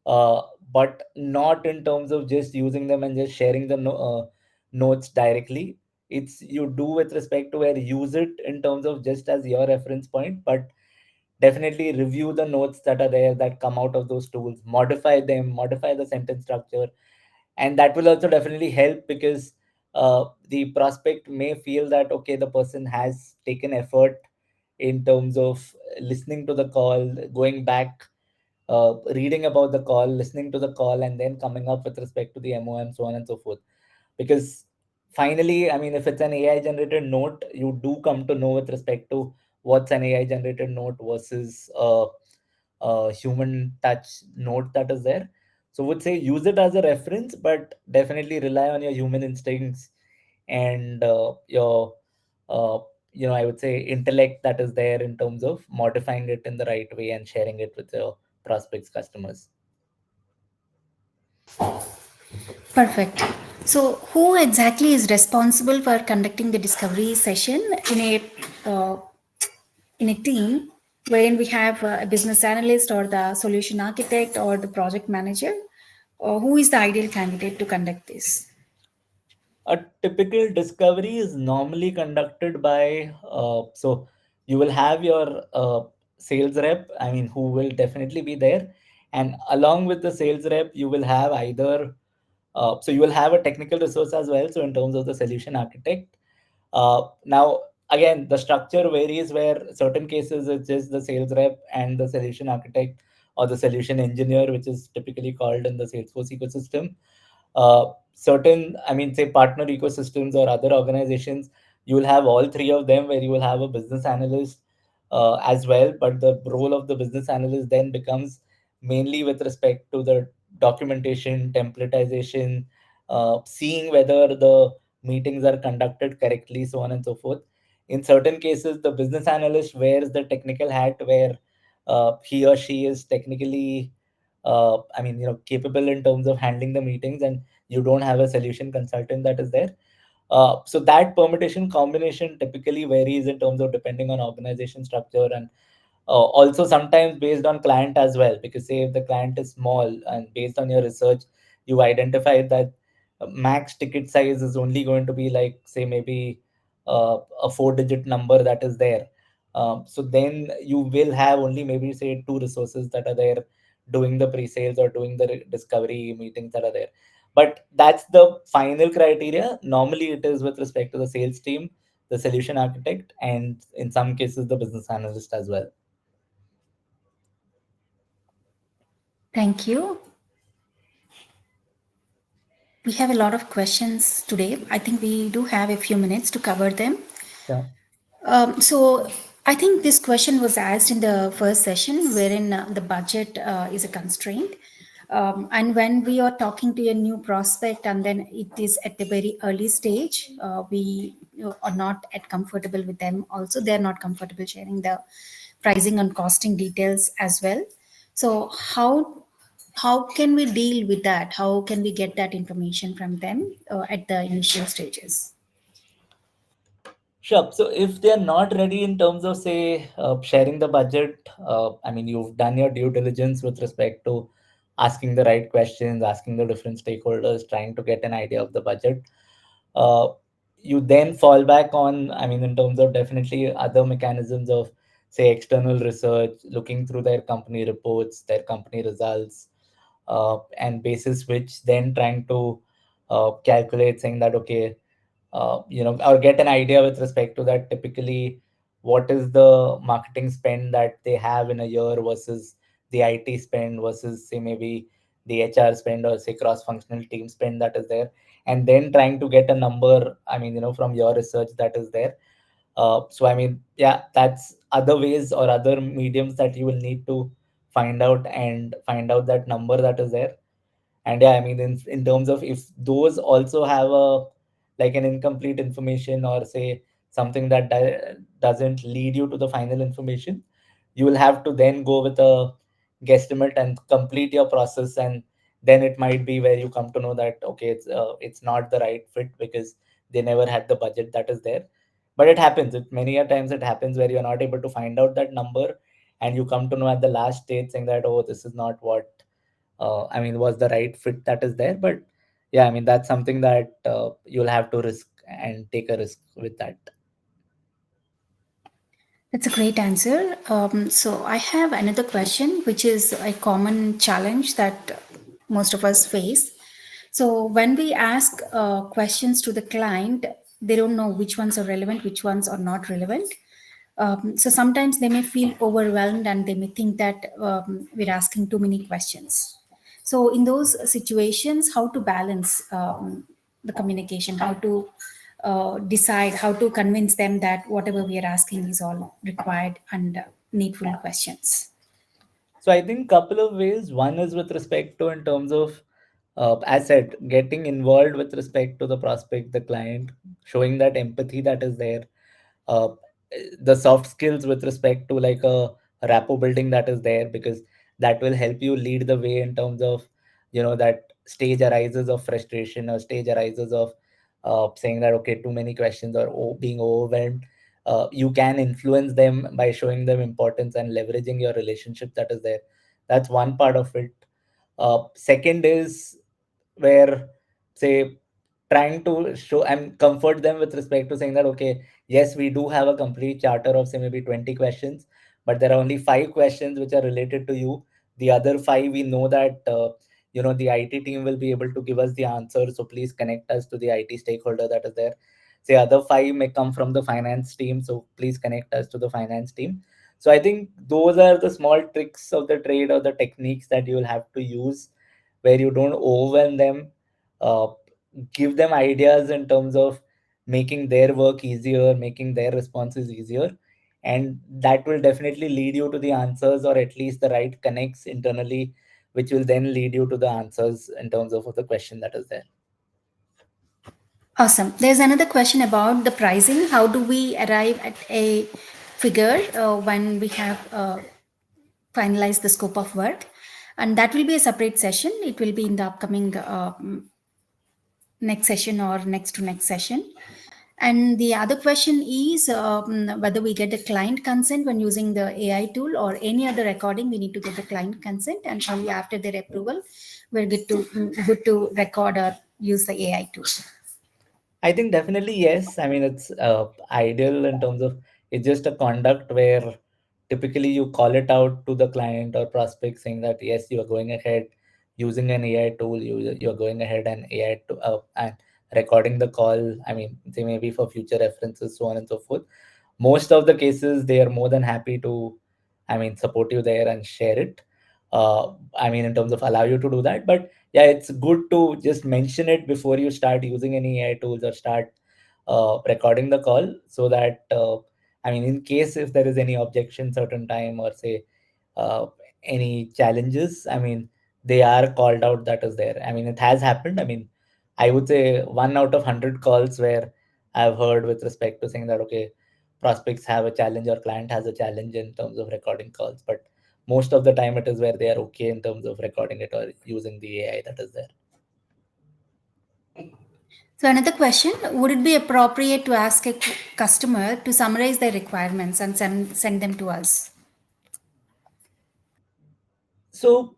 uh, but not in terms of just using them and just sharing the notes directly. It's you do with respect to where use it in terms of just as your reference point, but definitely review the notes that are there that come out of those tools, modify them, modify the sentence structure, and that will also definitely help because the prospect may feel that okay, the person has taken effort in terms of listening to the call, going back, reading about the call, listening to the call, and then coming up with respect to the MOM, so on and so forth. Because finally, I mean, if it's an AI generated note, you do come to know with respect to what's an AI generated note versus a human touch note that is there. So would say use it as a reference, but definitely rely on your human instincts and your uh, I would say intellect that is there in terms of modifying it in the right way and sharing it with your prospects, customers. Perfect. So, who exactly is responsible for conducting the discovery session uh, in a team wherein we have a business analyst or the solution architect or the project manager? Or who is the ideal candidate to conduct this? A typical discovery is normally conducted by, so you will have your sales rep, I mean, who will definitely be there. And along with the sales rep, you will have either, so you will have a technical resource as well. So in terms of the solution architect, now again, the structure varies where certain cases it's just the sales rep and the solution architect or the solution engineer, which is typically called in the Salesforce ecosystem. Certain, I mean, say partner ecosystems or other organizations, you will have all three of them where you will have a business analyst as well. But the role of the business analyst then becomes mainly with respect to the documentation, templatization, seeing whether the meetings are conducted correctly, so on and so forth. In certain cases, the business analyst wears the technical hat where he or she is technically I mean, capable in terms of handling the meetings, and you don't have a solution consultant that is there. So that permutation combination typically varies in terms of depending on organization structure and also sometimes based on client as well. Because say if the client is small and based on your research, you identify that max ticket size is only going to be like say maybe a four-digit number that is there. So then you will have only maybe say two resources that are there doing the pre-sales or doing the discovery meetings that are there. But that's the final criteria. Normally it is with respect to the sales team, the solution architect, and in some cases the business analyst as well. Thank you. We have a lot of questions today. I think we do have a few minutes to cover them. Yeah. So I think this question was asked in the first session, wherein the budget is a constraint. And when we are talking to a new prospect, and then it is at the very early stage, we are not at comfortable with them. Also, they are not comfortable sharing the pricing and costing details as well. So how can we deal with that? How can we get that information from them at the initial stages? Sure. So if they're not ready in terms of, say, sharing the budget, I mean, you've done your due diligence with respect to asking the right questions, asking the different stakeholders, trying to get an idea of the budget. Uh, you then fall back on, I mean, in terms of definitely other mechanisms of, say, external research, looking through their company reports, their company results, and basis which then trying to calculate, saying that, okay, or get an idea with respect to that typically what is the marketing spend that they have in a year versus the IT spend versus say maybe the HR spend or say cross functional team spend that is there, and then trying to get a number, I mean, from your research that is there. So I mean, yeah, that's other ways or other mediums that you will need to find out that number that is there. And yeah, I mean, in terms of if those also have a like an incomplete information, or say something that doesn't lead you to the final information, you will have to then go with a guesstimate and complete your process. And then it might be where you come to know that okay, it's not the right fit because they never had the budget that is there. But it happens, it many a times it happens where you're not able to find out that number, and you come to know at the last stage saying that, oh, this is not what was the right fit that is there. But yeah, I mean, that's something that you'll have to risk and take a risk with that. That's a great answer. So I have another question, which is a common challenge that most of us face. So when we ask questions to the client, they don't know which ones are relevant, which ones are not relevant. So sometimes they may feel overwhelmed and they may think that we're asking too many questions. So in those situations, how to balance the communication, how to decide, how to convince them that whatever we are asking is all required and needful questions. So I think couple of ways. One is with respect to, in terms of, as said, getting involved with respect to the prospect, the client, showing that empathy that is there, uh, the soft skills with respect to like a rapport building that is there, because that will help you lead the way in terms of, that stage arises of frustration, or stage arises of saying that okay, too many questions, or being overwhelmed. You can influence them by showing them importance and leveraging your relationship that is there. That's one part of it. Second is where, say, trying to show and comfort them with respect to saying that okay, yes, we do have a complete charter of say maybe 20 questions, but there are only 5 questions which are related to you. The other 5, we know that the IT team will be able to give us the answer, so please connect us to the IT stakeholder that is there. Say other 5 may come from the finance team, so please connect us to the finance team. So I think those are the small tricks of the trade, or the techniques that you will have to use, where you don't overwhelm them. uh, Give them ideas in terms of making their work easier, making their responses easier, and that will definitely lead you to the answers, or at least the right connects internally, which will then lead you to the answers in terms of the question that is there. Awesome. There's another question about the pricing. How do we arrive at a figure when we have finalized the scope of work? And that will be a separate session. It will be in the upcoming next session or next to next session. And the other question is whether we get the client consent when using the AI tool or any other recording. We need to get the client consent, and only after their approval, we're good to record or use the AI tool. I think definitely yes. I mean, it's ideal in terms of, it's just a conduct where typically you call it out to the client or prospect saying that yes, you are going ahead using an AI tool. You're going ahead and AI to, and recording the call. I mean, they may be for future references, so on and so forth. Most of the cases, they are more than happy to, support you there and share it. In terms of allow you to do that, but yeah, it's good to just mention it before you start using any AI tools or start recording the call, so that in case if there is any objection certain time, or say uh, any challenges, they are called out that is there. It has happened. I would say 1 out of 100 calls where I've heard with respect to saying that okay, prospects have a challenge or client has a challenge in terms of recording calls, but most of the time it is where they are okay in terms of recording it or using the AI that is there. So another question, would it be appropriate to ask a customer to summarize their requirements and send them to us? So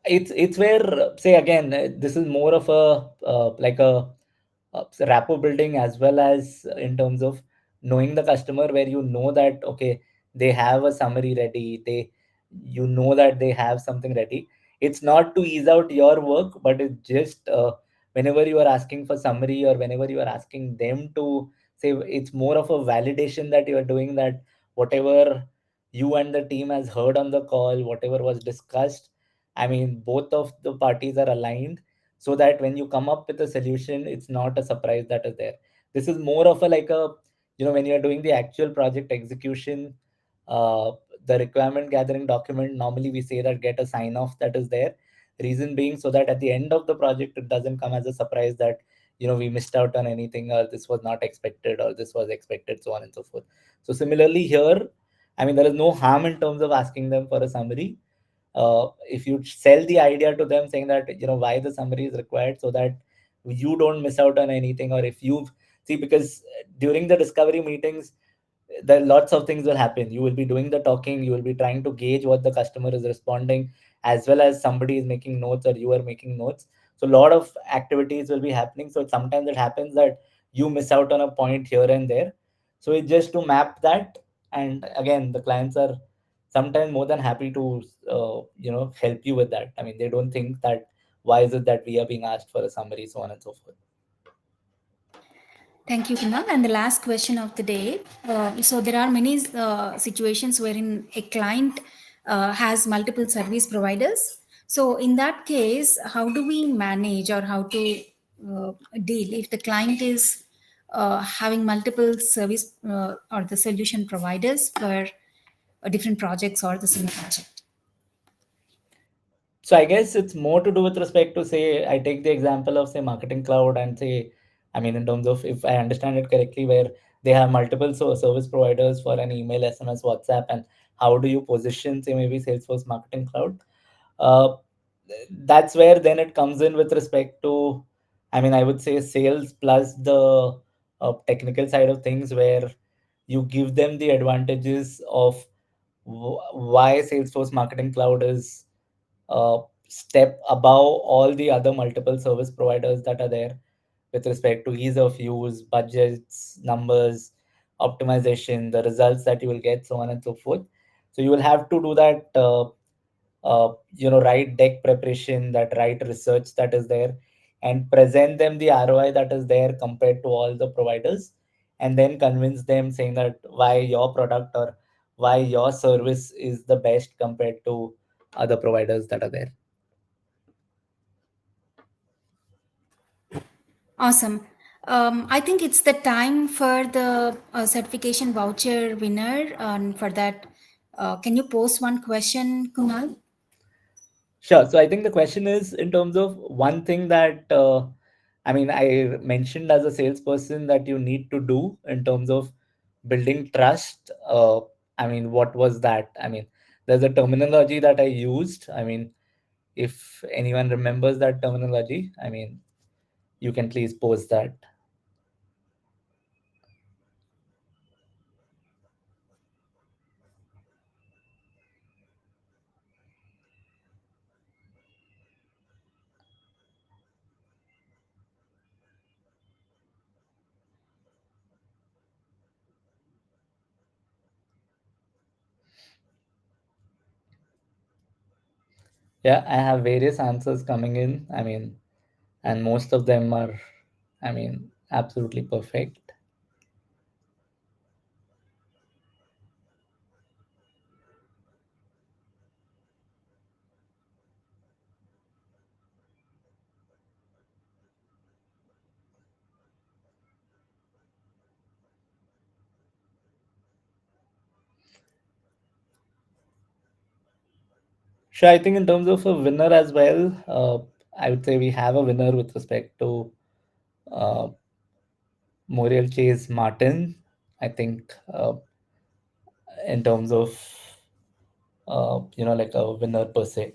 it's where, say again, this is more of a like a rapport building, as well as in terms of knowing the customer, where you know that okay, they have a summary ready, you know that they have something ready. It's not to ease out your work, but it's just whenever you are asking for summary, or whenever you are asking them to say, it's more of a validation that you are doing, that whatever you and the team has heard on the call, whatever was discussed, both of the parties are aligned, so that when you come up with a solution, it's not a surprise that is there. This is more of a like a, when you're doing the actual project execution, uh, the requirement gathering document, normally we say that get a sign off that is there. Reason being, so that at the end of the project, it doesn't come as a surprise that we missed out on anything, or this was not expected, or this was expected, so on and so forth. So similarly here, I mean, there is no harm in terms of asking them for a summary. If you sell the idea to them saying that why the summary is required, so that you don't miss out on anything, or if you see, because during the discovery meetings there lots of things will happen. You will be doing the talking, you will be trying to gauge what the customer is responding, as well as somebody is making notes or you are making notes. So a lot of activities will be happening, so sometimes it happens that you miss out on a point here and there. So it's just to map that. And again, the clients are sometimes more than happy to help you with that. I mean, they don't think that why is it that we are being asked for a summary, so on and so forth. Thank you, Kunal. And the last question of the day. So there are many situations wherein a client has multiple service providers. So in that case, how do we manage, or how to deal if the client is having multiple service or the solution providers for different projects or the same project? So I guess it's more to do with respect to, say, I take the example of, say, Marketing Cloud, and say, I mean, in terms of, if I understand it correctly, where they have multiple service providers for an email, SMS, WhatsApp, and how do you position, say, maybe Salesforce Marketing Cloud? Uh, that's where then it comes in with respect to, I mean, I would say sales plus the technical side of things, where you give them the advantages of why Salesforce Marketing Cloud is step above all the other multiple service providers that are there, with respect to ease of use, budgets, numbers, optimization, the results that you will get, so on and so forth. So you will have to do that, right deck preparation, that right research that is there, and present them the ROI that is there compared to all the providers, and then convince them saying that why your product or why your service is the best compared to other providers that are there. Awesome. I think it's the time for the certification voucher winner. And for that, can you post one question, Kunal? Sure. So I think the question is in terms of one thing that I mean, I mentioned as a salesperson that you need to do in terms of building trust. I mean, what was that? I mean, there's a terminology that I used. I mean, if anyone remembers that terminology, I mean, you can please post that. Yeah, I have various answers coming in. I mean, and most of them are, I mean, absolutely perfect. Sure, I think in terms of a winner as well, I would say we have a winner with respect to uh, Muriel Chase Martin. I think in terms of like a winner per se.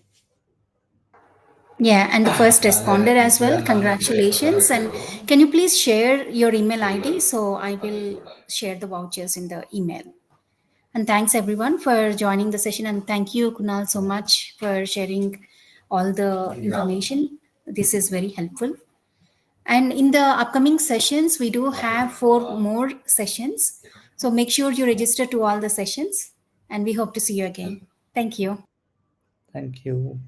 Yeah, and the first responder as well. Congratulations. And can you please share your email ID? So I will share the vouchers in the email. And thanks everyone for joining the session. And thank you, Kunal, so much for sharing all the information. This is very helpful. And in the upcoming sessions, we do have 4 more sessions. So make sure you register to all the sessions. And we hope to see you again. Thank you. Thank you.